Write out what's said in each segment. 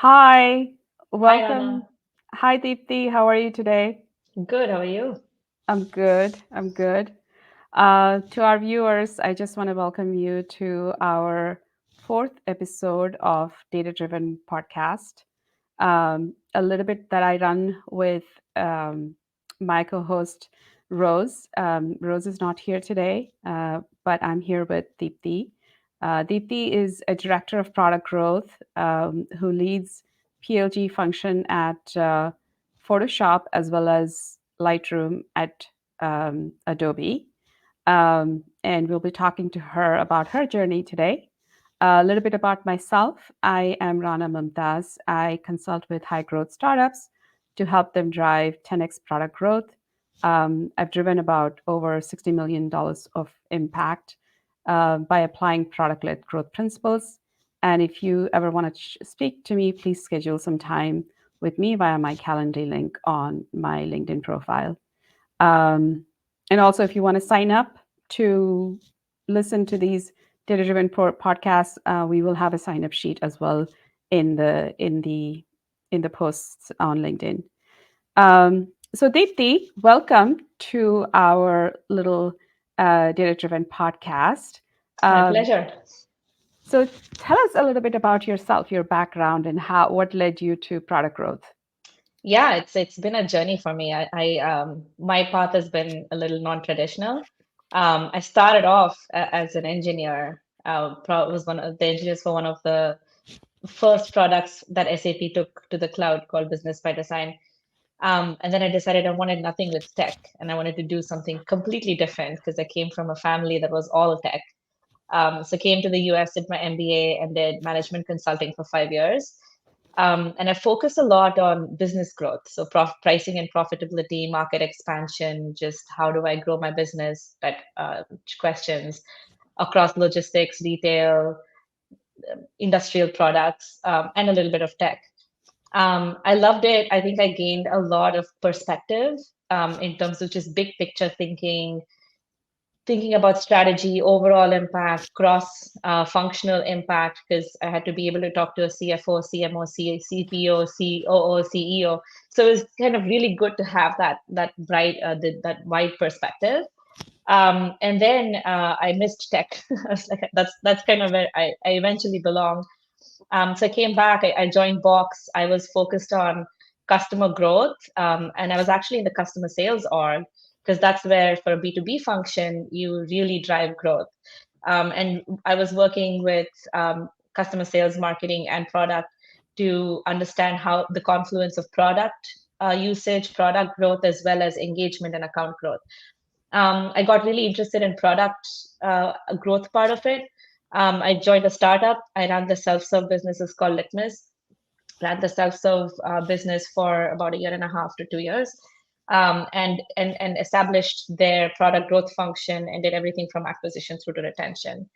Hi, Hi, welcome. Rana. Hi, Deepti. How are you today? Good. How are you? I'm good. I'm good. To our viewers, I just want to welcome you to our fourth episode of Data Driven Podcast. A little bit that I run with um, my co host, Rose. Rose is not here today, but I'm here with Deepti. Deepti is a director of product growth who leads PLG function at Photoshop as well as Lightroom at Adobe. And we'll be talking to her about her journey today. A little bit about myself. I am Rana Mumtaz. I consult with high growth startups to help them drive 10x product growth. I've driven about over $60 million of impact by applying product led growth principles. And if you ever want to speak to me, please schedule some time with me via my Calendly link on my LinkedIn profile. Um, and also, if you want to sign up to listen to these data-driven podcasts, we will have a sign-up sheet as well in the posts on LinkedIn. So, Deepti, welcome to our little data-driven podcast. My Um, pleasure. so, tell us a little bit about yourself, your background, and what led you to product growth. Yeah, it's been a journey for me. I my path has been a little non-traditional. I started off as an engineer. Was one of the engineers for one of the first products that SAP took to the cloud called Business by Design. And then I decided I wanted nothing with tech, and I wanted to do something completely different because I came from a family that was all tech. So came to the US, did my MBA, and did management consulting for 5 years. And I focus a lot on business growth, so pricing and profitability, market expansion, just how do I grow my business, that questions across logistics, retail, industrial products, and a little bit of tech. I loved it. I think I gained a lot of perspective in terms of just big picture thinking about strategy, overall impact, cross functional impact, because I had to be able to talk to a CFO, CMO, CPO, COO, CEO. So it was kind of really good to have that wide perspective. And then I missed tech. I was like, that's kind of where I eventually belong. So I came back. I joined Box. I was focused on customer growth, and I was actually in the customer sales org because that's where, for a B2B function, you really drive growth. And I was working with customer sales, marketing, and product to understand how the confluence of product usage, product growth, as well as engagement and account growth. I got really interested in product growth part of it. I joined a startup. I ran the self-serve businesses called Litmus. Ran the self-serve business for about a year and a half to 2 years, and established their product growth function and did everything from acquisition through to retention.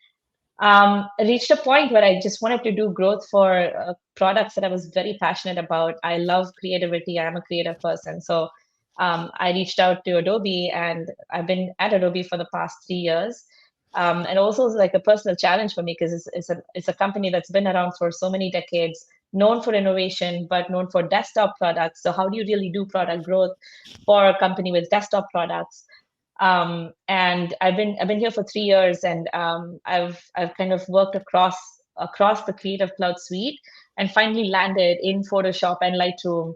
I reached a point where I just wanted to do growth for products that I was very passionate about. I love creativity. I'm a creative person. So I reached out to Adobe, and I've been at Adobe for the past 3 years. And also it's like a personal challenge for me because it's a company that's been around for so many decades, known for innovation, but known for desktop products. So how do you really do product growth for a company with desktop products? And I've been here for 3 years, and I've kind of worked across the Creative Cloud suite, and finally landed in Photoshop and Lightroom,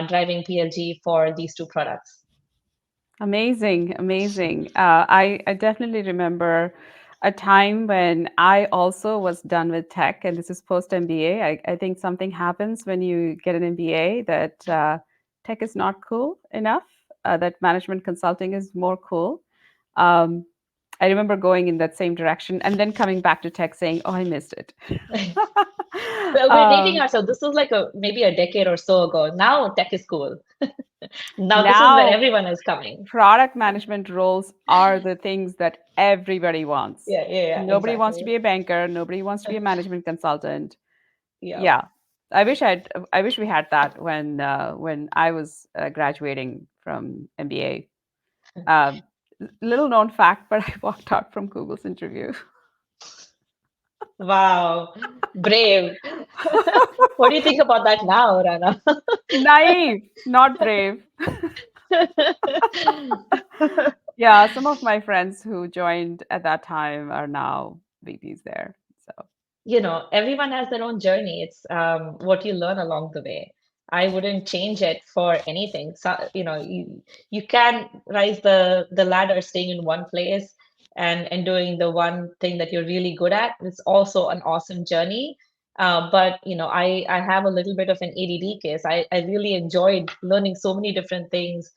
driving PLG for these two products. Amazing, amazing. I definitely remember a time when I also was done with tech, and this is post MBA. I think something happens when you get an MBA that tech is not cool enough, that management consulting is more cool. Um, I remember going in that same direction and then coming back to tech saying, "Oh, I missed it." Well, we're dating um, ourselves. This was like maybe a decade or so ago. Now tech is cool. Now this is where Now, everyone is coming. product management roles are the things that everybody wants. Yeah, Nobody wants to exactly. be a banker. Nobody wants to be a management consultant. Yeah. Yeah, I wish we had that when I was graduating from MBA. Um, Little known fact, but I walked out from Google's interview. Wow. Brave. What do you think about that now, Rana? Naive, not brave. Yeah, some of my friends who joined at that time are now VPs there. So Everyone has their own journey. It's what you learn along the way. I wouldn't change it for anything. So, you can rise the ladder staying in one place and doing the one thing that you're really good at. It's also an awesome journey. But I have a little bit of an ADD case. I really enjoyed learning so many different things.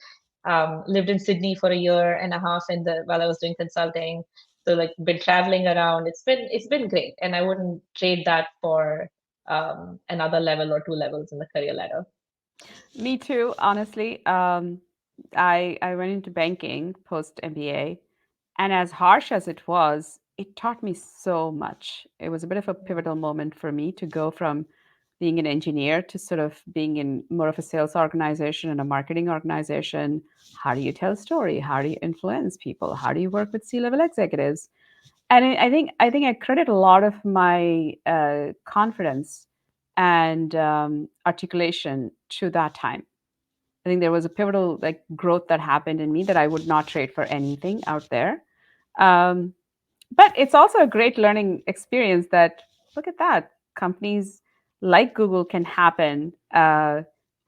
Lived in Sydney for a year and a half while I was doing consulting, so like been traveling around. It's been great, and I wouldn't trade that for another level or two levels in the career ladder. me too, honestly. I went into banking post MBA, and as harsh as it was, it taught me so much. It was a bit of a pivotal moment for me to go from being an engineer to sort of being in more of a sales organization and a marketing organization. How do you tell a story? How do you influence people? How do you work with C-level executives? And I think I credit a lot of my confidence and articulation to that time. I think there was a pivotal like growth that happened in me that I would not trade for anything out there. Um, but it's also a great learning experience that look at that companies like Google can happen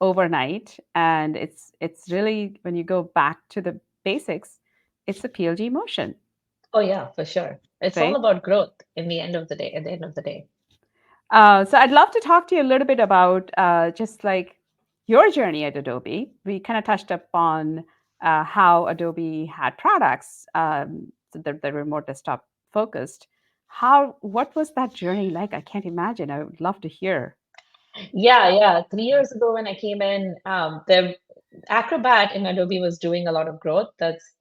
overnight, and it's really when you go back to the basics, it's the PLG motion, Oh yeah, for sure. It's all right? about growth in the end of the day. At the end of the day. So I'd love to talk to you a little bit about just like your journey at Adobe. We kind of touched upon how Adobe had products so that were more desktop focused. What was that journey like? I can't imagine. I would love to hear. Yeah, yeah. 3 years ago when I came in, the Acrobat in Adobe was doing a lot of growth.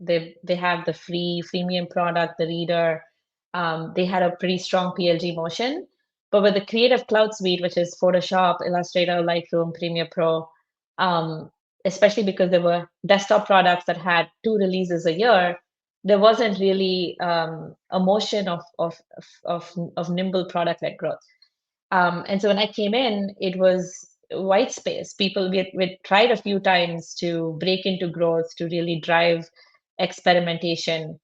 They have the free freemium product, the Reader. They had a pretty strong PLG motion. But with the Creative Cloud Suite, which is Photoshop, Illustrator, Lightroom, Premiere Pro, um, especially because there were desktop products that had two releases a year, there wasn't really a motion of nimble product-led growth. And so when I came in, it was white space. We tried a few times to break into growth, to really drive experimentation.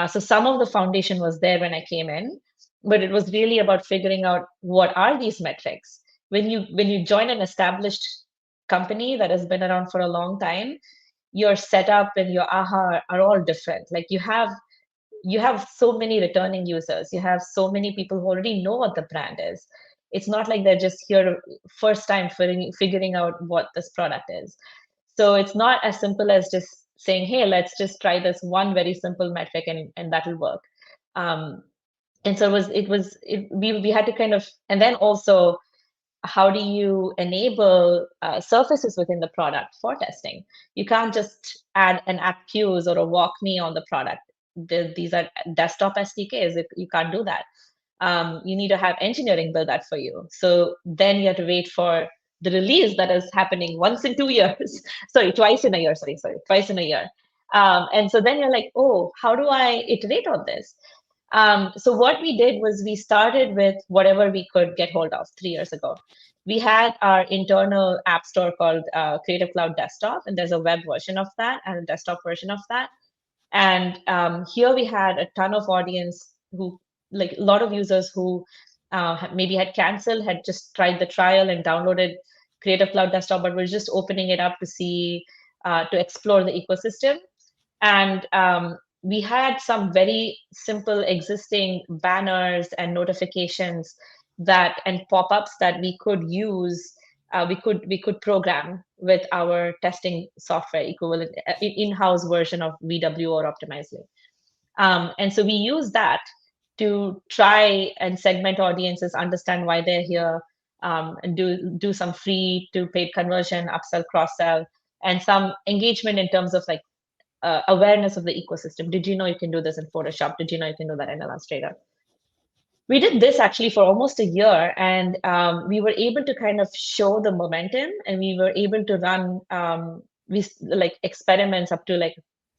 So some of the foundation was there when I came in, but it was really about figuring out what are these metrics. When you join an established company that has been around for a long time, your setup and your aha are all different. Like you have so many returning users, you have so many people who already know what the brand is. It's not like they're just here first time figuring out what this product is. So it's not as simple as just saying, hey, let's just try this one very simple metric and that'll work. um, and so we had to kind of, and then also, how do you enable surfaces within the product for testing? You can't just add an app queues or a walk me on the product. These are desktop SDKs. You can't do that. You need to have engineering build that for you. So then you have to wait for the release that is happening once in 2 years. Sorry, twice in a year. Sorry, twice in a year. And so then you're like, oh, how do I iterate on this? So what we did was we started with whatever we could get hold of 3 years ago. We had our internal app store called Creative Cloud Desktop, and there's a web version of that and a desktop version of that. And here we had a ton of audience who, like a lot of users who maybe had canceled, had just tried the trial and downloaded Creative Cloud Desktop, but were just opening it up to see, to explore the ecosystem. And we had some very simple existing banners and notifications that and pop-ups that we could use. We could program with our testing software equivalent, in-house version of VW or Optimizely. And so we use that to try and segment audiences, understand why they're here, and do some free to paid conversion, upsell, cross sell, and some engagement in terms of like awareness of the ecosystem. Did you know you can do this in Photoshop? Did you know you can do that in Illustrator? We did this actually for almost a year, and we were able to kind of show the momentum, and we were able to run like experiments up to like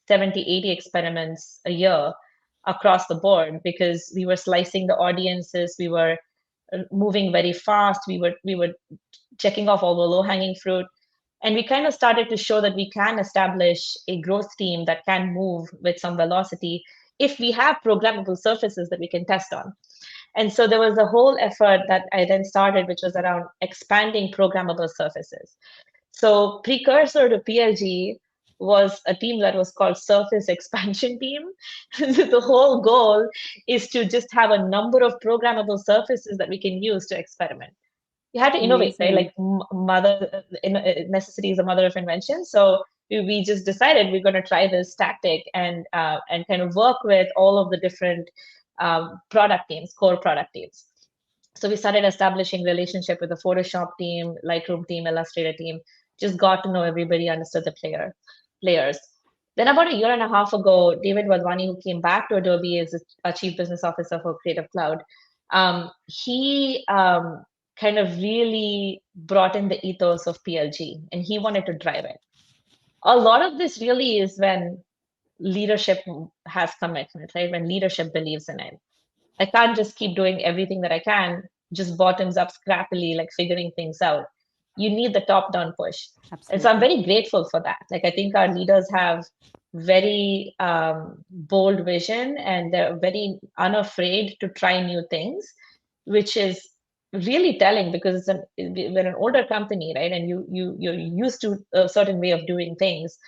70, 80 experiments a year across the board, because we were slicing the audiences, we were moving very fast. We were checking off all the low hanging fruit, and we kind of started to show that we can establish a growth team that can move with some velocity if we have programmable surfaces that we can test on. And so there was a whole effort that I then started, which was around expanding programmable surfaces. So precursor to PLG was a team that was called Surface Expansion Team. The whole goal is to just have a number of programmable surfaces that we can use to experiment. You had to innovate, right? Like Amazing. necessity is the mother of invention. So we just decided we're going to try this tactic and kind of work with all of the different product teams, core product teams. So we started establishing relationship with the Photoshop team, Lightroom team, Illustrator team. Just got to know everybody, understood the players. Then about a year and a half ago, David Wadhwani, who came back to Adobe as a chief business officer for Creative Cloud, he kind of really brought in the ethos of PLG, and he wanted to drive it. A lot of this really is when leadership has commitment, right? When leadership believes in it. I can't just keep doing everything that I can, just bottoms up scrappily, like figuring things out. You need the top down push. And so I'm Absolutely. very grateful for that. Like, I think our leaders have very bold vision, and they're very unafraid to try new things, which is really telling because we're an older company, right? And you're used to a certain way of doing things.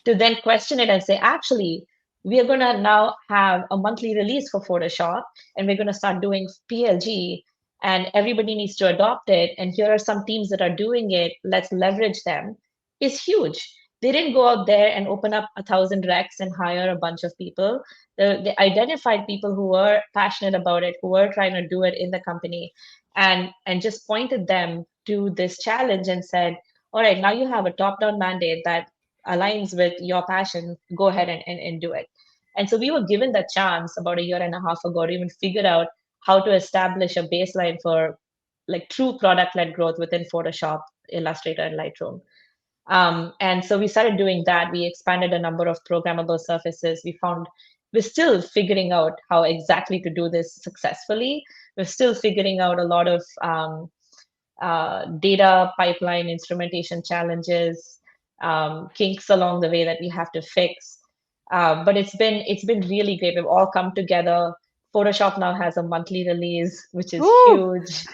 To then question it and say, actually, we are going to now have a monthly release for Photoshop, and we're going to start doing PLG, and everybody needs to adopt it. And here are some teams that are doing it. Let's leverage them. Is huge. They didn't go out there and open up 1,000 recs and hire a bunch of people. They identified people who were passionate about it, who were trying to do it in the company, and just pointed them to this challenge and said, all right, now you have a top-down mandate that aligns with your passion. Go ahead and do it. And so we were given that chance about a year and a half ago to even figure out how to establish a baseline for like true product-led growth within Photoshop, Illustrator, and Lightroom. And so we started doing that. We expanded a number of programmable surfaces. We're still figuring out how exactly to do this successfully. We're still figuring out a lot of data pipeline instrumentation challenges, kinks along the way that we have to fix. But it's been really great. We've all come together. Photoshop now has a monthly release, which is Woo! huge.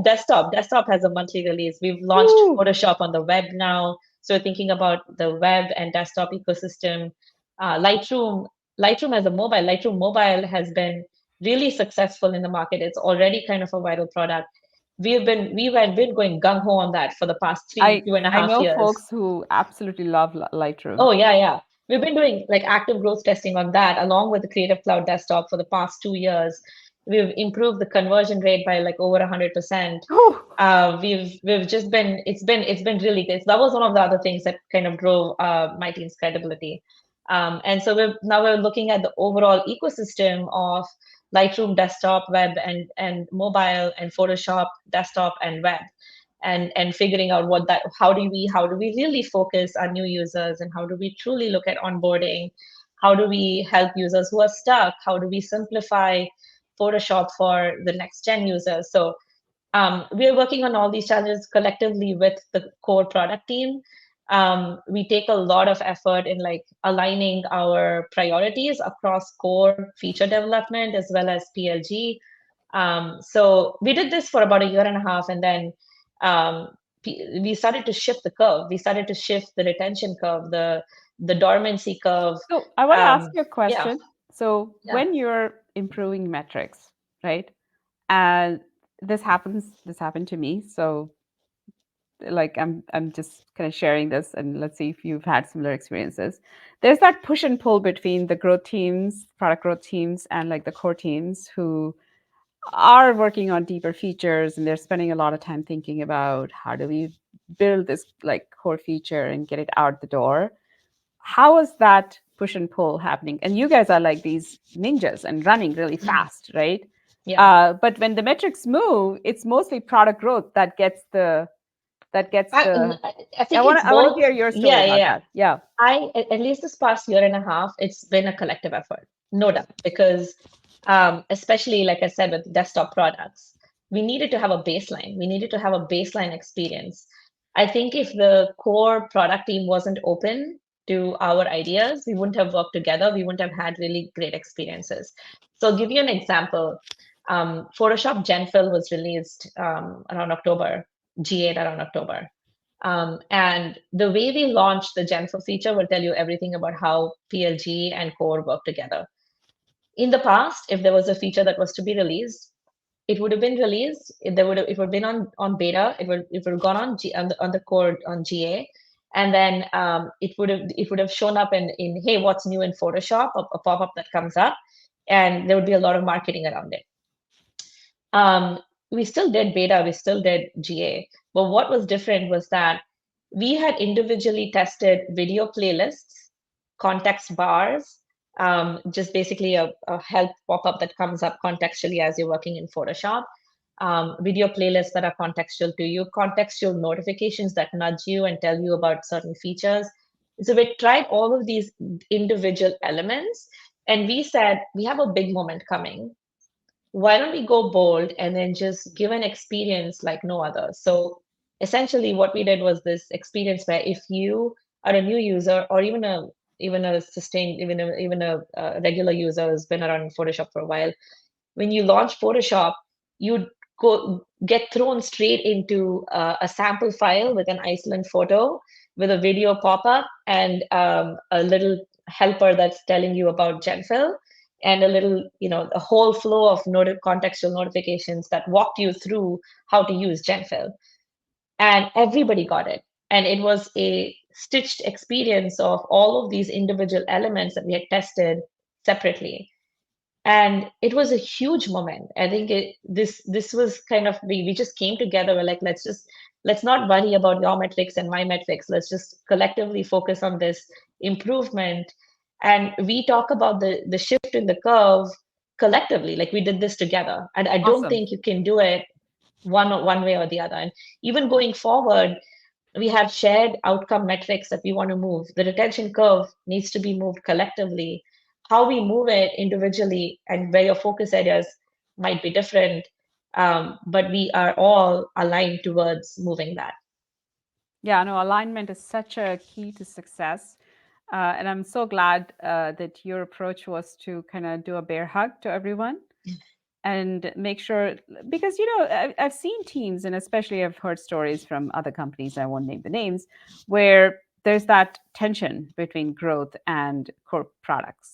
Desktop has a monthly release. We've launched Woo! Photoshop on the web now, so thinking about the web and desktop ecosystem. Lightroom as a mobile, Lightroom mobile has been really successful in the market. It's already kind of a viral product. We've been going gung ho on that for the past three, I two and a I half know years. folks who absolutely love Lightroom. Oh, yeah, yeah. We've been doing like active growth testing on that along with the Creative Cloud Desktop for the past 2 years. We've improved the conversion rate by like over 100%. Whew. We've just been it's been really good. So that was one of the other things that kind of drove my team's credibility. And so we're looking at the overall ecosystem of Lightroom desktop, web, and mobile, and Photoshop desktop and web, and figuring out how do we really focus on new users, and how do we truly look at onboarding, how do we help users who are stuck, how do we simplify Photoshop for the next gen users. So we are working on all these challenges collectively with the core product team. We take a lot of effort in like aligning our priorities across core feature development as well as PLG. So we did this for about a year and a half, and then um, we started to shift the curve. We started to shift the retention curve, the dormancy curve. So I want to ask you a Yeah, question. So yeah. when you're improving metrics, right? And this happened to me. So like I'm just kind of sharing this and let's see if you've had similar experiences. There's that push and pull between the growth teams, product growth teams, and like the core teams who are working on deeper features and they're spending a lot of time thinking about how do we build this like core feature and get it out the door. How is that push and pull happening? And you guys are like these ninjas and running really fast, right? Yeah. But when the metrics move, it's mostly product growth that gets I, the. I I think want it's to I want to both. hear your story Yeah, yeah, about yeah. that. Yeah. At least this past year and a half, it's been a collective effort, no doubt, because especially like I said with desktop products, we needed to have a baseline. We needed to have a baseline experience. I think if the core product team wasn't open to our ideas, we wouldn't have worked together. We wouldn't have had really great experiences. So I'll give you an example. Photoshop Genfill was released around October, G8 around October. And the way we launched the Genfill feature will tell you everything about how PLG and Core work together. In the past, if there was a feature that was to be released, it would have been released. It would have been on beta. It would have gone on the core on GA, and then it would have shown up in hey, what's new in Photoshop, a pop up that comes up, and there would be a lot of marketing around it. Um, we still did beta, we still did GA, but what was different was that we had individually tested video playlists, context bars, just basically a help pop-up that comes up contextually as you're working in Photoshop, video playlists that are contextual to you, contextual notifications that nudge you and tell you about certain features. So we tried all of these individual elements, and we said, we have a big moment coming. Why don't we go bold and then just give an experience like no other? So essentially what we did was this experience where if you are a new user or even a regular user who's been around in Photoshop for a while, when you launch Photoshop, you go get thrown straight into a sample file with an Iceland photo, with a video pop-up and a little helper that's telling you about Genfill, and a little, a whole flow of contextual notifications that walked you through how to use Genfill. And everybody got it. And it was a stitched experience of all of these individual elements that we had tested separately, and it was a huge moment. I think this was kind of, we just came together. We're like, let's not worry about your metrics and my metrics. Let's just collectively focus on this improvement. And we talk about the shift in the curve collectively, like we did this together. And I don't Awesome. think you can do it one way or the other. And even going forward, we have shared outcome metrics that we want to move. The retention curve needs to be moved collectively. How we move it individually and where your focus areas might be different, but we are all aligned towards moving that. Yeah, no, alignment is such a key to success. And I'm so glad that your approach was to kind of do a bear hug to everyone and make sure, because, I've seen teams, and especially I've heard stories from other companies, I won't name the names, where there's that tension between growth and core product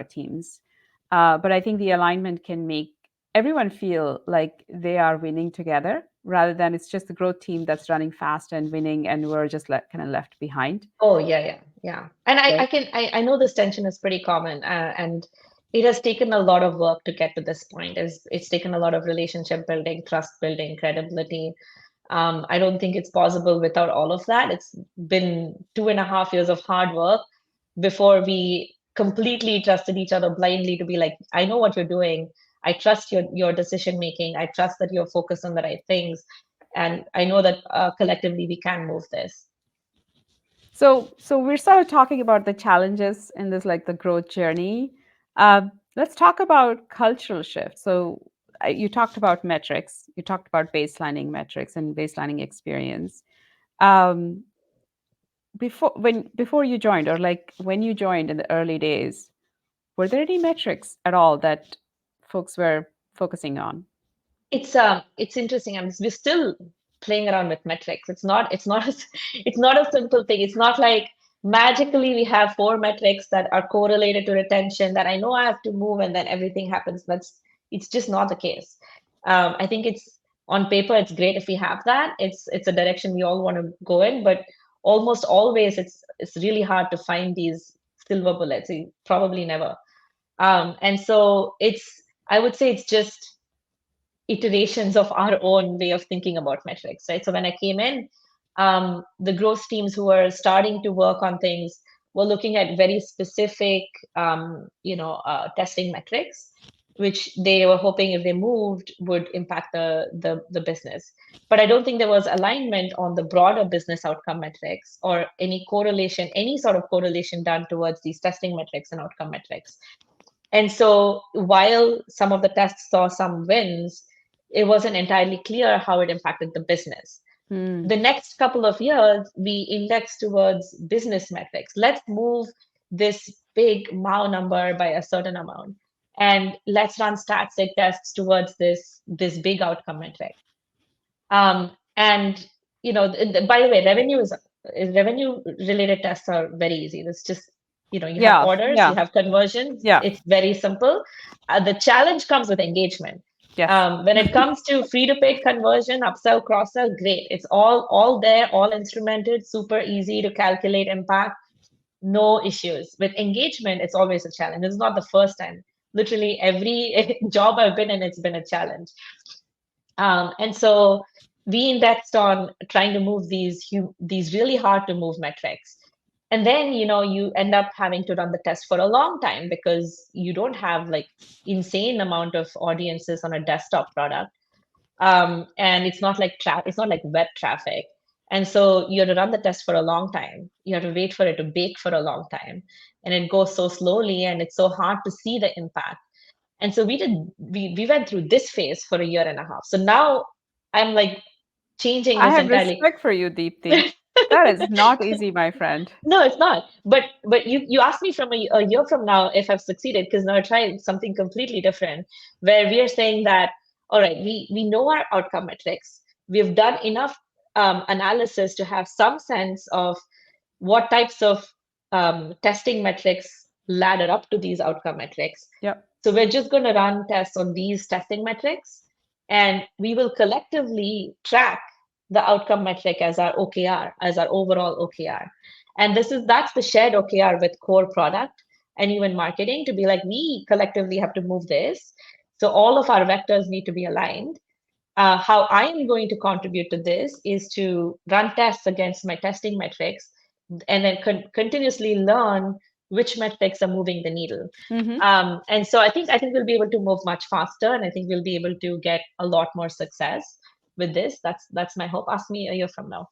teams. But I think the alignment can make everyone feel like they are winning together rather than it's just the growth team that's running fast and winning and we're just kind of left behind. Oh yeah, yeah, yeah. And I, I Right. can I, I know this tension is pretty common, and it has taken a lot of work to get to this point. It's taken a lot of relationship building, trust building, credibility. I don't think it's possible without all of that. It's been 2.5 years of hard work before we completely trusted each other blindly to be like, I know what you're doing. I trust your decision making. I trust that you're focused on the right things, and I know that collectively we can move this. So we're sort of talking about the challenges in this, like the growth journey. Let's talk about cultural shift. So you talked about metrics, you talked about baselining metrics and baselining experience. Um, before you joined, or like when you joined in the early days, were there any metrics at all that folks were focusing on? It's interesting. We're still playing around with metrics. It's not a simple thing. It's not like magically we have four metrics that are correlated to retention that I know I have to move and then everything happens. It's just not the case. I think it's on paper it's great if we have that. It's a direction we all want to go in, but almost always it's really hard to find these silver bullets. Probably never. And so I would say it's just iterations of our own way of thinking about metrics, right? So when I came in, the growth teams who were starting to work on things were looking at very specific, testing metrics, which they were hoping if they moved would impact the business. But I don't think there was alignment on the broader business outcome metrics or any sort of correlation done towards these testing metrics and outcome metrics. And so while some of the tests saw some wins, it wasn't entirely clear how it impacted the business. Hmm. The next couple of years, we index towards business metrics. Let's move this big MAU number by a certain amount, and let's run static tests towards this big outcome metric. And by the way, revenue related tests are very easy. It's just, you have Yeah, orders, you yeah, have conversions. yeah. It's very simple. The challenge comes with engagement. Yes. When it comes to free to paid conversion, upsell, cross sell, great. It's all there, all instrumented, super easy to calculate impact, no issues. With engagement, it's always a challenge. It's not the first time. Literally every job I've been in, it's been a challenge. And so we indexed on trying to move these really hard to move metrics. And then, you end up having to run the test for a long time because you don't have like insane amount of audiences on a desktop product. And it's not like web traffic. And so you have to run the test for a long time. You have to wait for it to bake for a long time. And it goes so slowly and it's so hard to see the impact. And so we went through this phase for a year and a half. So now I'm like changing I this have entirely. respect for you, Deepti. That is not easy, my friend. No, it's not. But you asked me from a year from now if I've succeeded, because now I tried something completely different, where we are saying that, all right, we know our outcome metrics. We've done enough analysis to have some sense of what types of testing metrics ladder up to these outcome metrics. Yep. So we're just going to run tests on these testing metrics, and we will collectively track the outcome metric as our OKR, as our overall OKR. And that's the shared OKR with core product and even marketing, to be like, we collectively have to move this. So all of our vectors need to be aligned. How I am going to contribute to this is to run tests against my testing metrics and then continuously learn which metrics are moving the needle. Mm-hmm. And so I think we'll be able to move much faster, and I think we'll be able to get a lot more success with this. That's my hope. Ask me a year from now.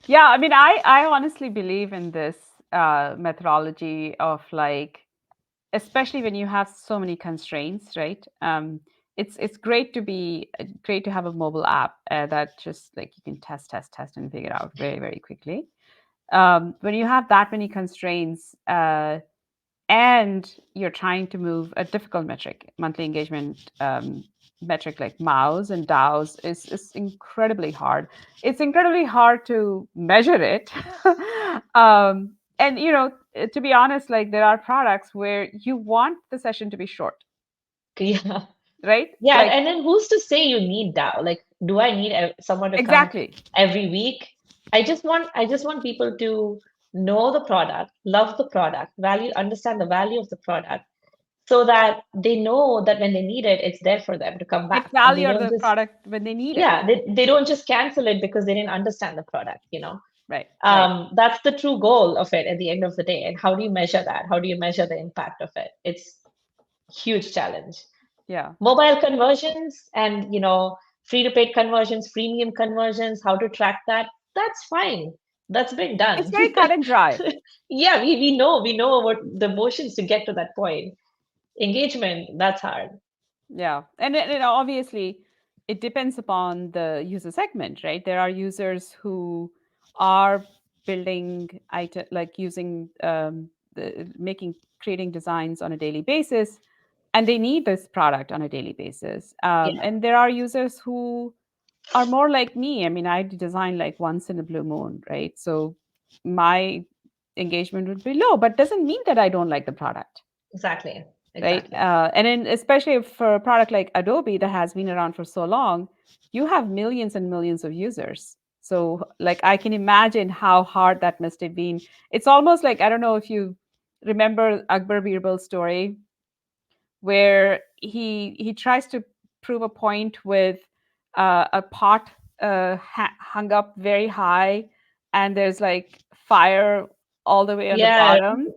Yeah, I mean, I honestly believe in this methodology of like, especially when you have so many constraints, right? It's great to have a mobile app that just like you can test, and figure out very, very quickly. When you have that many constraints, and you're trying to move a difficult metric, monthly engagement metric like MAUs and DAOs is incredibly hard. It's incredibly hard to measure it. And to be honest, like there are products where you want the session to be short, Yeah. right? Yeah, Like and then who's to say you need that? Like, do I need someone to come exactly. every week? I just want people to know the product, love the product, understand the value of the product, so that they know that when they need it, it's there for them to come They back, and they value don't the just product when they need it. yeah, they don't just cancel it because they didn't understand the product. Right, right. That's the true goal of it at the end of the day. And how do you measure that? How do you measure the impact of it? It's huge challenge. Yeah. Mobile conversions and free to paid conversions, freemium conversions, how to track that, that's fine. That's been It's done. very cut and dry. Yeah, we know what the motions to get to that point. Engagement, that's hard. Yeah, and obviously it depends upon the user segment, right? There are users who are building item like using making creating designs on a daily basis, and they need this product on a daily basis. Yeah, And there are users who are more like me. I mean, I design like once in a blue moon, right? So my engagement would be low, but doesn't mean that I don't like the product, exactly. right? Exactly. And then especially for a product like Adobe that has been around for so long, you have millions and millions of users. So like I can imagine how hard that must have been. It's almost like I don't know if you remember Akbar Birbal's story where he tries to prove a point with a pot hung up very high, and there's like fire all the way on the Yeah, bottom.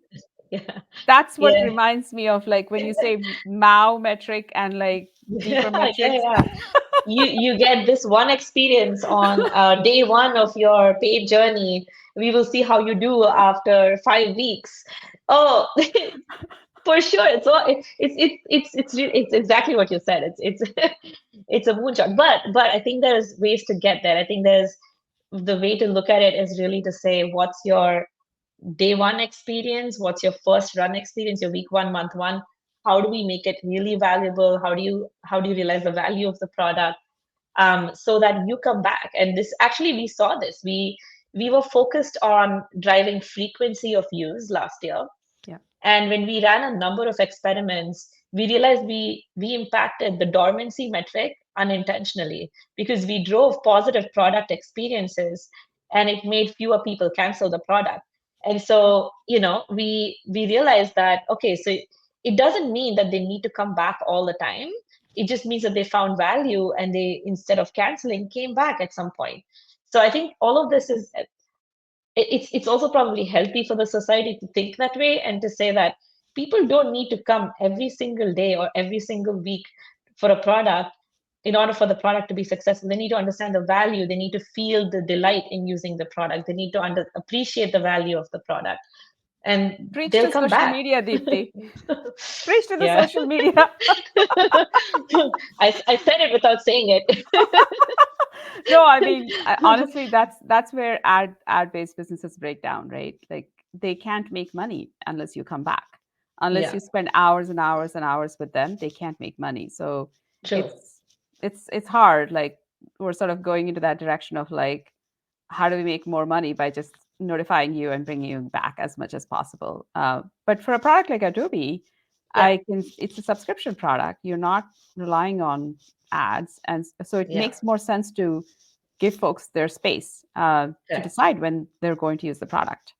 yeah, That's what yeah. reminds me of like when you say Mao metric and like deeper Yeah, yeah, metrics. yeah. You get this one experience on day one of your paid journey. We will see how you do after 5 weeks. Oh, For sure. It's exactly what you said. It's it's a moonshot. But I think there's ways to get there. I think there's the way to look at it is really to say what's your day one experience, what's your first run experience, your week one, month one. How do we make it really valuable? How do you realize the value of the product? So that you come back. And this actually we saw this. We were focused on driving frequency of use last year, Yeah. and when we ran a number of experiments, we realized we impacted the dormancy metric unintentionally because we drove positive product experiences and it made fewer people cancel the product. And so, we realized that, okay, so it doesn't mean that they need to come back all the time. It just means that they found value and they, instead of canceling, came back at some point. So I think all of this is it's also probably healthy for the society to think that way and to say that people don't need to come every single day or every single week for a product in order for the product to be successful. They need to understand the value. They need to feel the delight in using the product. They need to appreciate the value of the product, and Preach they'll to come social back. media, Deepti. Preach to the Yeah. social media. I said it without saying it. No, I mean, honestly, that's where ad-based businesses break down, right? Like they can't make money unless you come back. Unless Yeah, you spend hours and hours and hours with them, they can't make money. So true. it's hard. Like we're sort of going into that direction of like, how do we make more money by just notifying you and bringing you back as much as possible? But for a product like Adobe, Yeah, it's a subscription product. You're not relying on ads, and so it yeah, makes more sense to give folks their space to correct. decide when they're going to use the product.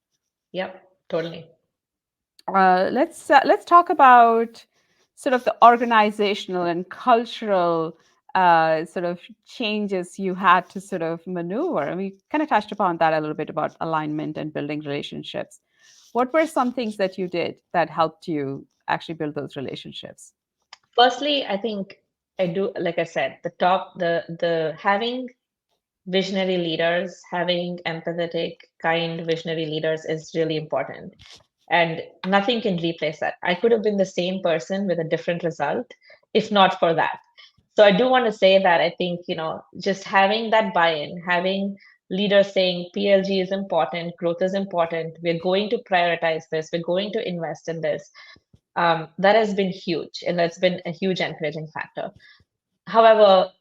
Yep, totally. Let's talk about sort of the organizational and cultural sort of changes you had to sort of maneuver. And we kind of touched upon that a little bit about alignment and building relationships. What were some things that you did that helped you actually build those relationships? Firstly, I think I do, like I said, the having visionary leaders, having empathetic, kind visionary leaders is really important. And nothing can replace that. I could have been the same person with a different result if not for that. So I do want to say that I think, just having that buy-in, having leaders saying PLG is important, growth is important, we're going to prioritize this, we're going to invest in this. That has been huge, and that's been a huge encouraging factor. However,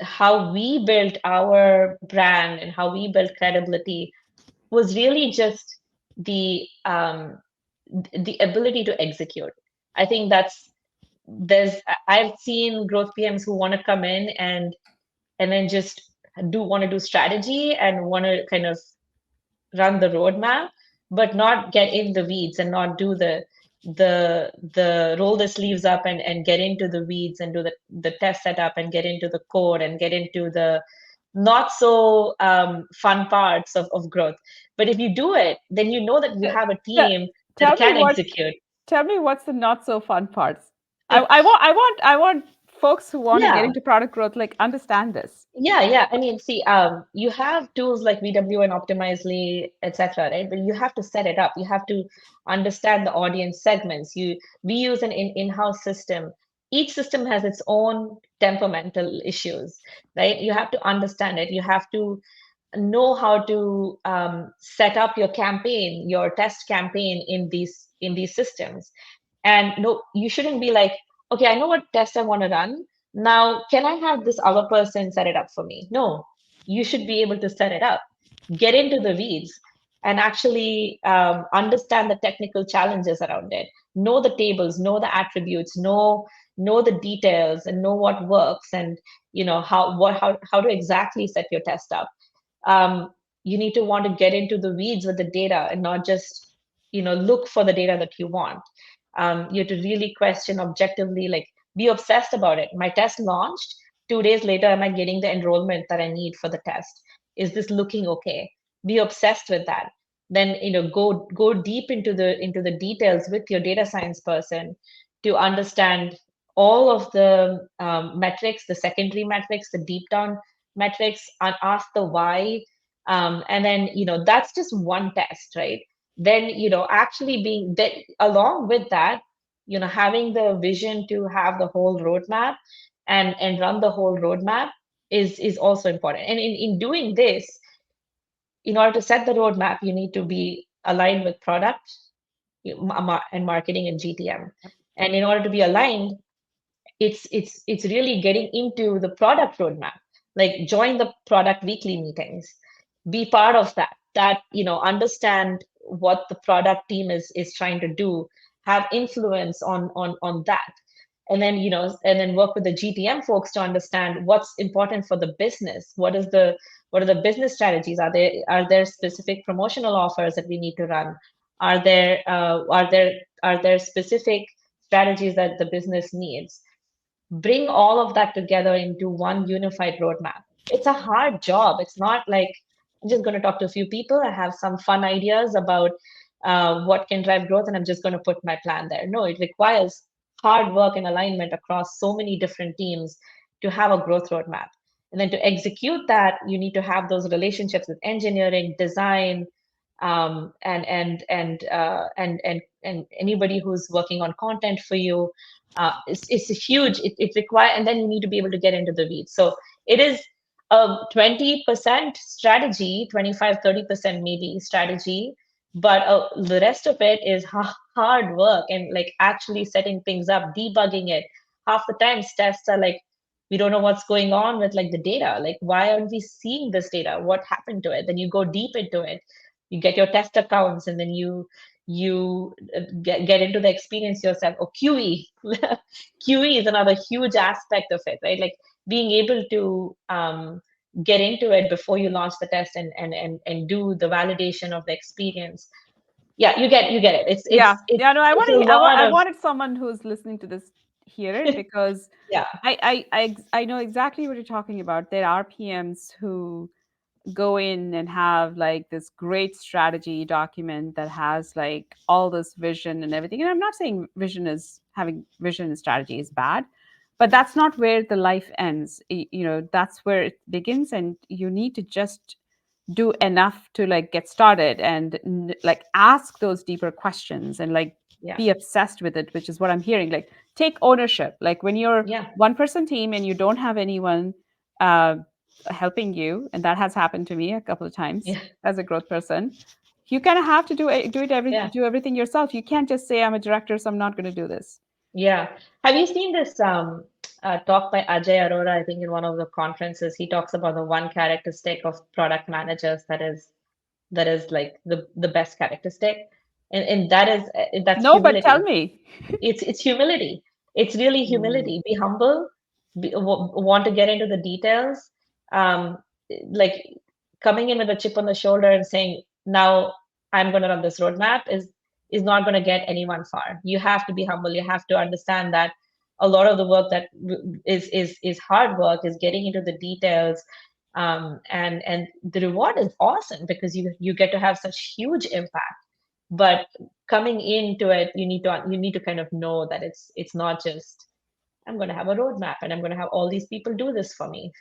how we built our brand and how we built credibility was really just the ability to execute. I think there's I've seen growth PMs who want to come in and then just do want to do strategy and want to kind of run the roadmap, but not get in the weeds and not do the roll the sleeves up and get into the weeds and do the test setup and get into the code and get into the not so fun parts of growth. But if you do it, then you know that you T- have a t- team that Tell me can what. execute. Tell me what's the not so fun parts. I want folks who want to get Yeah. into product growth like understand this. Yeah. I mean, see, you have tools like VW and Optimizely, etc., right? But you have to set it up. You have to understand the audience segments. We use an in-house system. Each system has its own temperamental issues, right? You have to understand it. You have to know how to set up your campaign, your test campaign in these systems. And no, you shouldn't be like, okay, I know what test I want to run. Now, can I have this other person set it up for me? No, you should be able to set it up, get into the weeds, and actually understand the technical challenges around it. Know the tables, know the attributes, know the details, and know what works, and how to exactly set your test up. um, you need to want to get into the weeds with the data and not just look for the data that you want. You have to really question objectively, like be obsessed about it. My test launched 2 days later, am I getting the enrollment that I need for the test? Is this looking okay? Be obsessed with that. Then go deep into the details with your data science person to understand all of the metrics, the secondary metrics, the deep down metrics, and ask the why. And then that's just one test, right? then actually being that, along with that, having the vision to have the whole roadmap and run the whole roadmap is also important. And in doing this, in order to set the roadmap, you need to be aligned with product and marketing and GTM. And in order to be aligned, it's really getting into the product roadmap. Like, join the product weekly meetings, be part of that, understand what the product team is trying to do, have influence on that. And then work with the GTM folks to understand what's important for the business. What are the business strategies? Are there specific promotional offers that we need to run? Are there specific strategies that the business needs? Bring all of that together into one unified roadmap. It's a hard job. It's not like I'm just going to talk to a few people. I have some fun ideas about what can drive growth, and I'm just going to put my plan there. No, it requires hard work and alignment across so many different teams to have a growth roadmap. And then to execute that, you need to have those relationships with engineering, design, and anybody who's working on content for you. It's a huge. It require, and then you need to be able to get into the weeds. So it is a 20% strategy, 25-30% maybe strategy, but the rest of it is hard work and like actually setting things up, debugging it. Half the times tests are like, we don't know what's going on with like the data. Like, why aren't we seeing this data? What happened to it? Then you go deep into it. You get your test accounts, and then you get into the experience yourself. Or QE. QE is another huge aspect of it, right? Like, being able to get into it before you launch the test, and do the validation of the experience. Yeah, you get it. it's Yeah, it's it's yeah. No, I it's want a to. lot I of. wanted someone who's listening to this hear it because Yeah, I know exactly what you're talking about. There are PMs who go in and have like this great strategy document that has like all this vision and everything. And I'm not saying having vision and strategy is bad, but that's not where the life ends. That's where it begins, and you need to just do enough to like get started and like ask those deeper questions and like yeah, be obsessed with it, which is what I'm hearing. Like, take ownership. Like, when you're yeah, one person team and you don't have anyone uh, helping you, and that has happened to me a couple of times yeah, as a growth person, you kind of have to yeah, do everything yourself. You can't just say, I'm a director, so I'm not going to do this. yeah. Have you seen this talk by Ajay Arora? I think in one of the conferences, he talks about the one characteristic of product managers that is like the best characteristic, and that's No, but tell humility. me. It's humility. It's really Mm. humility. Be humble. Want to get into the details. Um, like, coming in with a chip on the shoulder and saying, "Now I'm going to run this roadmap," is not going to get anyone far. You have to be humble. You have to understand that a lot of the work that is hard work is getting into the details. And the reward is awesome because you get to have such huge impact. But coming into it, you need to kind of know that it's not just, I'm going to have a roadmap and I'm going to have all these people do this for me.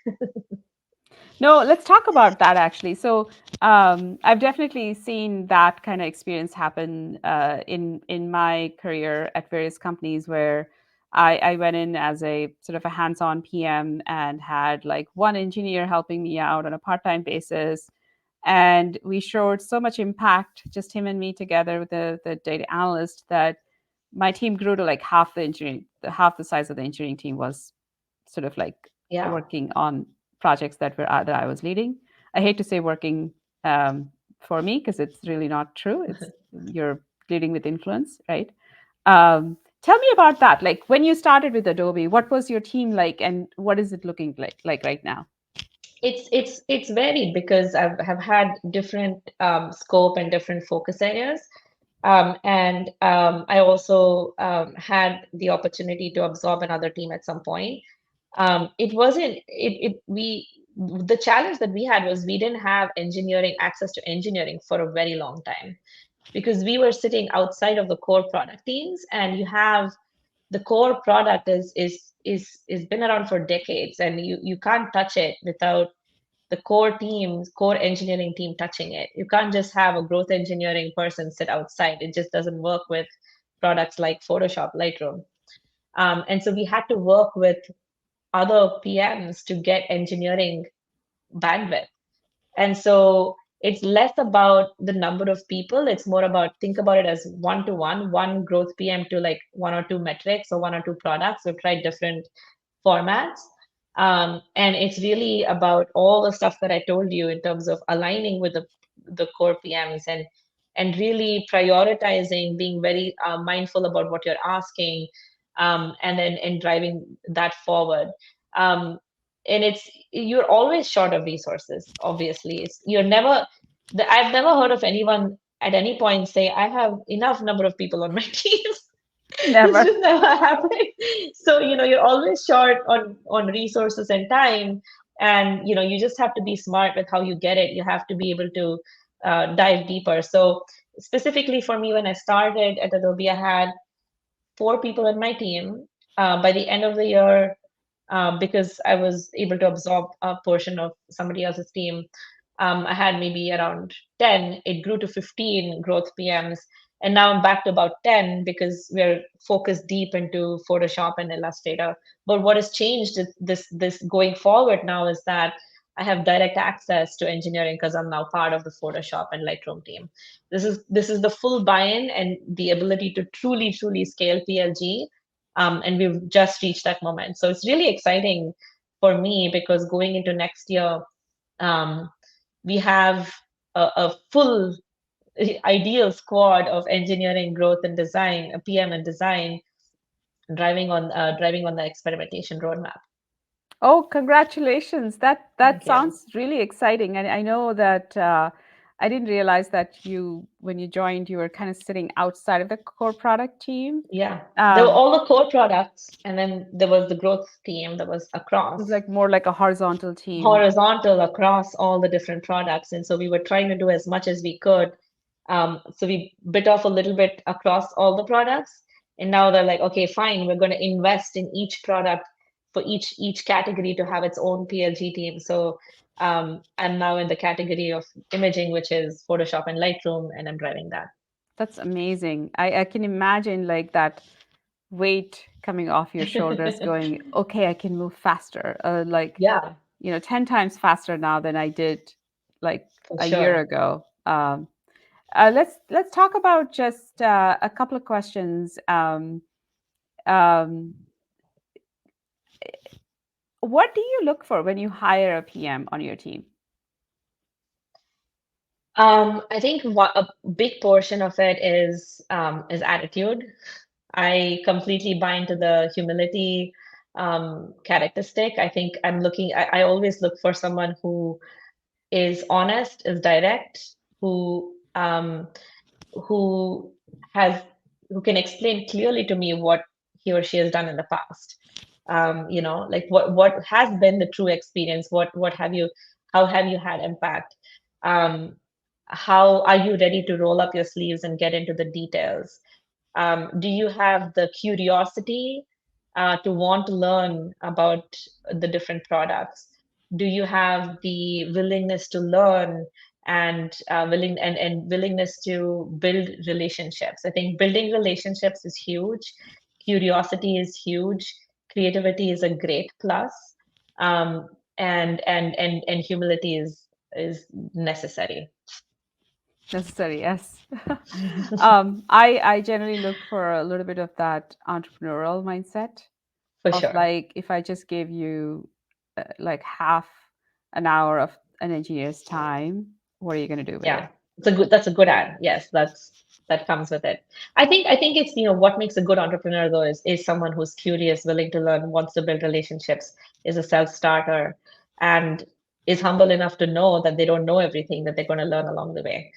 No, let's talk about that actually. So, I've definitely seen that kind of experience happen in my career at various companies where I went in as a sort of a hands-on PM and had like one engineer helping me out on a part-time basis, and we showed so much impact, just him and me together with the data analyst, that my team grew to like half the size of the engineering team was sort of like Yeah, working on projects that I was leading. I hate to say working for me because it's really not true. It's you're leading with influence, right? Tell me about that. Like, when you started with Adobe, what was your team like, and what is it looking like right now? it's varied because have had different scope and different focus areas. And I also had the opportunity to absorb another team at some point. It wasn't it we The challenge that we had was we didn't have engineering access to engineering for a very long time, because we were sitting outside of the core product teams. And you have the core product is been around for decades, and you can't touch it without the core engineering team touching it. You can't just have a growth engineering person sit outside. It just doesn't work with products like Photoshop, Lightroom. And so we had to work with other PMs to get engineering bandwidth. And so it's less about the number of people. It's more about, think about it as one to one growth PM to like one or two metrics or one or two products. So try different formats. And it's really about all the stuff that I told you in terms of aligning with the core PMs and really prioritizing, being very mindful about what you're asking, and then and driving that forward. Um, and it's, you're always short of resources. Obviously, you're never. I've never heard of anyone at any point say, "I have enough number of people on my team." It's Never. just never happened. So you're always short on resources and time, and you just have to be smart with how you get it. You have to be able to dive deeper. So specifically for me, when I started at Adobe, I had 4 people in my team. By the end of the year, because I was able to absorb a portion of somebody else's team, I had maybe around 10. It grew to 15 growth PMs. And now I'm back to about 10 because we're focused deep into Photoshop and Illustrator. But what has changed is this going forward now is that I have direct access to engineering because I'm now part of the Photoshop and Lightroom team. This is the full buy-in and the ability to truly scale PLG, and we've just reached that moment. So it's really exciting for me because going into next year, um, we have a full ideal squad of engineering, growth, and design, a PM and design, driving on the experimentation roadmap. Oh, congratulations. That Thank you. sounds really exciting. And I know that I didn't realize that you, when you joined, you were kind of sitting outside of the core product team. Yeah, there were Um, all the core products, and then there was the growth team that was it was across. like more like a horizontal team. Horizontal across all the different products. And so we were trying to do as much as we could. So we bit off a little bit across all the products. And now they're like, okay, fine, we're going to invest in each product for each category to have its own PLG team. So I'm now in the category of imaging, which is Photoshop and Lightroom, and I'm driving that. That's amazing. I can imagine like that weight coming off your shoulders going, okay, I can move faster. Like, Yeah, 10 times faster now than I did like for a year sure. ago. Let's talk about just a couple of questions. Um, what do you look for when you hire a PM on your team? I think a big portion of it is attitude. I completely buy into the humility characteristic. I think I always look for someone who is honest, is direct, who has who can explain clearly to me what he or she has done in the past. Like what has been the true experience? What have you how have you had impact? Um, how are you ready to roll up your sleeves and get into the details? Do you have the curiosity to want to learn about the different products? Do you have the willingness to learn and willingness to build relationships? I think building relationships is huge. Curiosity is huge. Creativity is a great plus. Um, and humility is necessary. Necessary, yes. I generally look for a little bit of that entrepreneurial mindset For of sure. like if I just gave you like half an hour of an engineer's time, what are you going to do with Yeah, it? that's a good ad. Yes, that comes with it. I think it's what makes a good entrepreneur though is someone who's curious, willing to learn, wants to build relationships, is a self-starter, and is humble enough to know that they don't know everything, that they're going to learn along the way.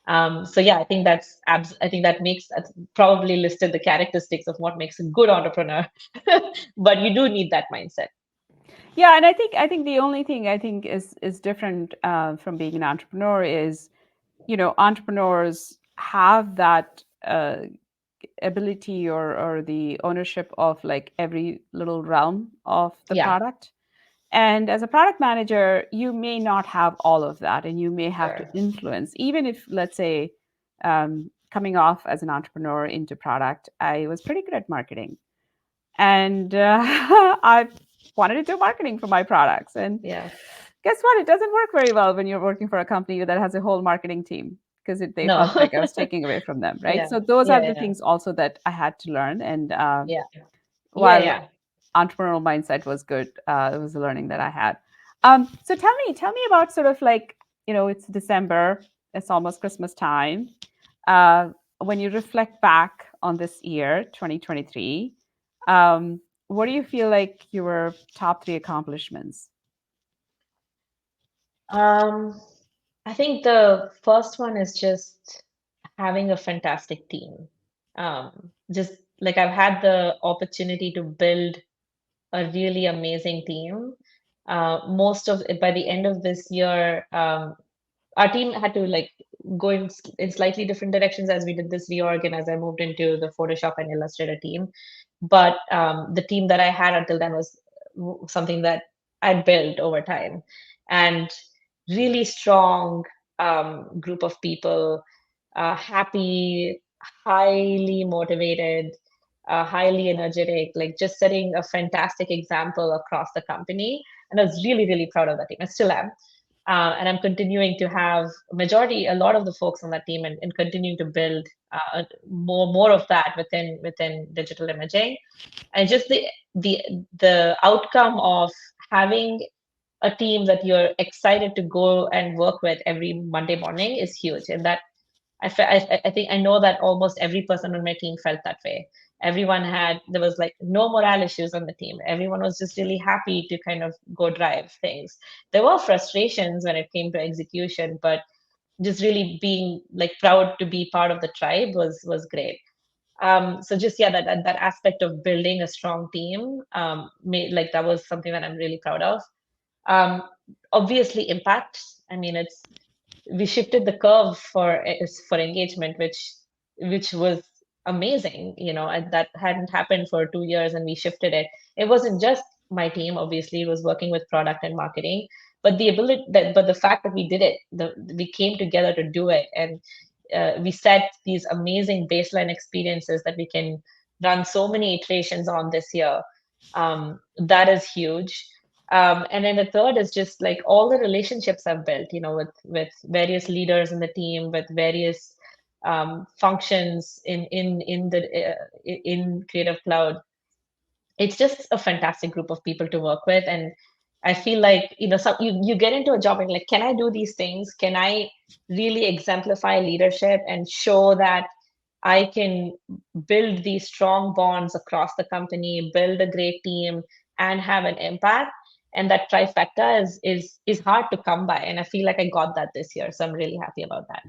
So yeah, I think that's probably listed the characteristics of what makes a good entrepreneur. But you do need that mindset. Yeah, and I think the only thing I think is different from being an entrepreneur is, entrepreneurs have that ability or the ownership of like every little realm of the Yeah, product. And as a product manager, you may not have all of that, and you may have to Sure. influence. Even if, let's say, coming off as an entrepreneur into product, I was pretty good at marketing, and I wanted to do marketing for my products. And Yeah. guess what? It doesn't work very well when you're working for a company that has a whole marketing team because they No. felt like I was taking away from them, right? Yeah. So those are Yeah. the Yeah. things also that I had to learn. And Yeah. Yeah. while Yeah. entrepreneurial mindset was good, it was the learning that I had. So tell me about sort of like, it's December, it's almost Christmas time. Uh, when you reflect back on this year, 2023, what do you feel like your top three accomplishments? Um, I think the first one is just having a fantastic team. Just like I've had the opportunity to build a really amazing team. Most of it by the end of this year, our team had to like go in slightly different directions as we did this reorg and as I moved into the Photoshop and Illustrator team. But the team that I had until then was something that I built over time, and really strong group of people, happy, highly motivated, highly energetic, like just setting a fantastic example across the company. And I was really, really proud of that team. I still am. And I'm continuing to have a lot of the folks on that team, and continuing to build more of that within digital imaging, and just the the outcome of having a team that you're excited to go and work with every Monday morning is huge. And that I think I know that almost every person on my team felt that way. There was like no morale issues on the team. Everyone was just really happy to kind of go drive things. There were frustrations when it came to execution, but just really being like proud to be part of the tribe was great. So just yeah, that aspect of building a strong team, like that was something that I'm really proud of. Um, Obviously, impact. I mean, it's we shifted the curve for engagement, which was amazing. And that hadn't happened for 2 years, and we shifted it. It wasn't just my team. Obviously, it was working with product and marketing, but the fact that we did it, we came together to do it, and we set these amazing baseline experiences that we can run so many iterations on this year. That is huge. And then the third is just like all the relationships I've built, with various leaders in the team, with various functions in Creative Cloud. It's just a fantastic group of people to work with, and I feel like you get into a job and like, can I do these things? Can I really exemplify leadership and show that I can build these strong bonds across the company, build a great team, and have an impact? And that trifecta is hard to come by, and I feel like I got that this year, so I'm really happy about that.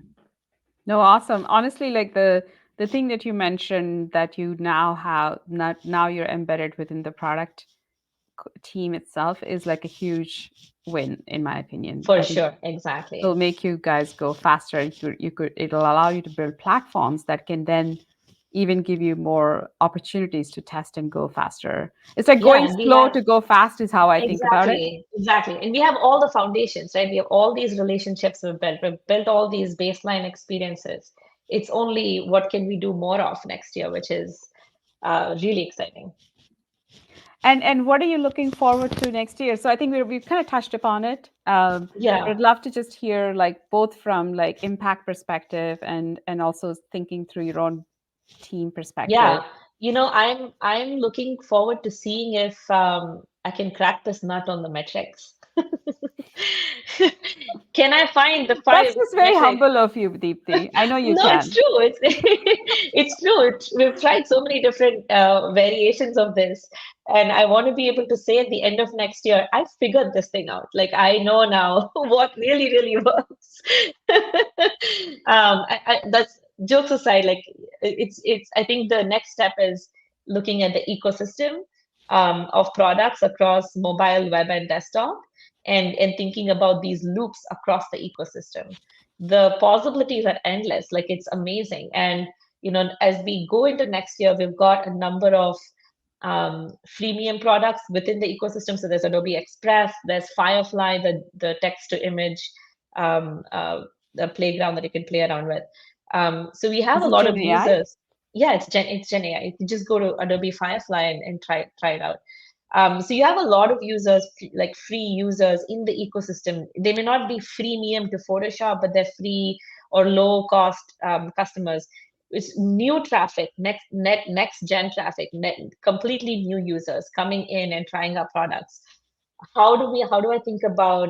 No, awesome. Honestly, like the thing that you mentioned that you now have not now you're embedded within the product team itself is like a huge win in my opinion. For I think sure, exactly. it'll make you guys go faster. It'll allow you to build platforms that can then even give you more opportunities to test and go faster. It's like Yeah, going and we slow have to go fast is how I think about it. exactly, exactly. And we have all the foundations, right? We have all these relationships we've built. We've built all these baseline experiences. It's only what can we do more of next year, which is really exciting. And what are you looking forward to next year? So I think we've kind of touched upon it. But Yeah, I'd love to just hear like both from like impact perspective and also thinking through your own team perspective. yeah. I'm looking forward to seeing if I can crack this nut on the metrics. Can I find the That's five just very metrics? humble of you, Deepti. I know you No, it's can. true. It's it's true. We've tried so many different variations of this, and I want to be able to say at the end of next year, I figured this thing out. Like I know now what really, really works. That's jokes aside. Like it's. I think the next step is looking at the ecosystem of products across mobile, web, and desktop, and thinking about these loops across the ecosystem. The possibilities are endless. Like it's amazing. And as we go into next year, we've got a number of freemium products within the ecosystem. So there's Adobe Express, there's Firefly, the text to image um, uh, the playground that you can play around with. So we have Is a it lot of Gen AI? users. Yeah, it's Gen AI. You can just go to Adobe Firefly and try it out. So you have a lot of users, like free users in the ecosystem. They may not be freemium to Photoshop, but they're free or low cost customers. It's new traffic, next gen traffic, completely new users coming in and trying our products. How do I think about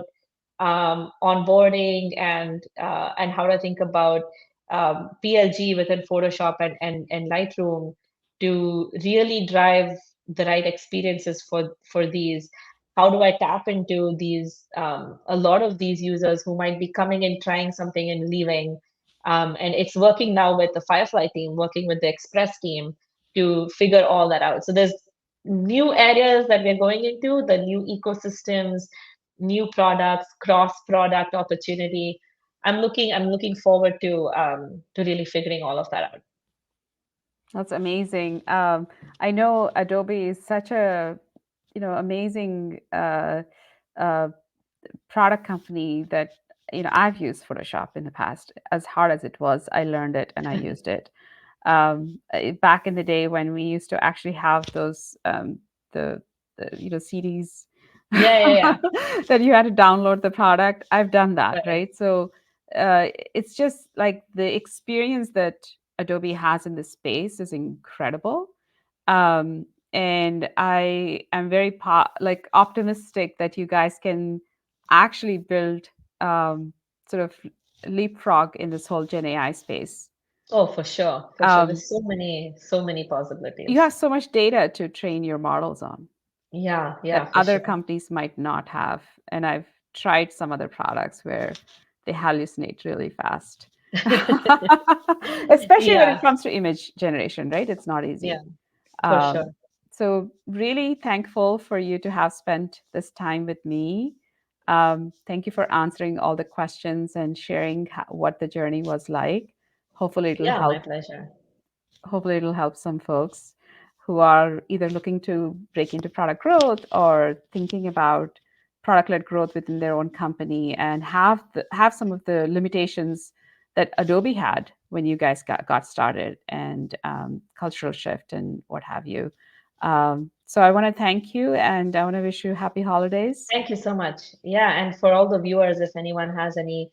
onboarding and how do I think about PLG within Photoshop and Lightroom to really drive the right experiences for these? How do I tap into these a lot of these users who might be coming in, trying something and leaving? And it's working now with the Firefly team, working with the Express team to figure all that out. So there's new areas that we're going into, the new ecosystems, new products, cross product opportunity. I'm looking forward to really figuring all of that out. That's amazing. I know Adobe is such a amazing uh, product company that I've used Photoshop in the past. As hard as it was, I learned it and I used it. Back in the day when we used to actually have those the, the CDs Yeah, yeah, yeah. that you had to download the product. I've done that, Right. right? So it's just like the experience that Adobe has in this space is incredible. um, and I am very like optimistic that you guys can actually build sort of leapfrog in this whole Gen AI space. Oh, for sure, for sure. Um, There's so many you possibilities. have so much data to train your models on Yeah, yeah, that for other sure. companies might not have. And I've tried some other products where they hallucinate really fast. Especially when it Yeah, comes to image generation, right? It's not yeah, easy. for sure. Um, so, really thankful for you to have spent this time with me. Thank you for answering all the questions and sharing what the journey was like. Hopefully, it'll Yeah, my help pleasure. hopefully it'll help some folks who are either looking to break into product growth or thinking about product-led growth within their own company and have some of the limitations that Adobe had when you guys got started and cultural shift and what have you. So I want to thank you and I want to wish you happy holidays. Thank you so much. Yeah, and for all the viewers, if anyone has any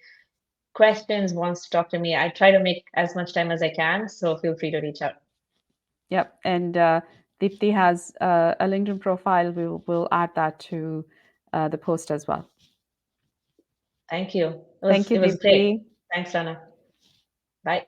questions, wants to talk to me, I try to make as much time as I can, so feel free to reach out. Yep. And Deepti has a LinkedIn profile. We'll add that to the post as well. Thank you. Thank you, It was great. Deepti. Thanks, Rana. Bye.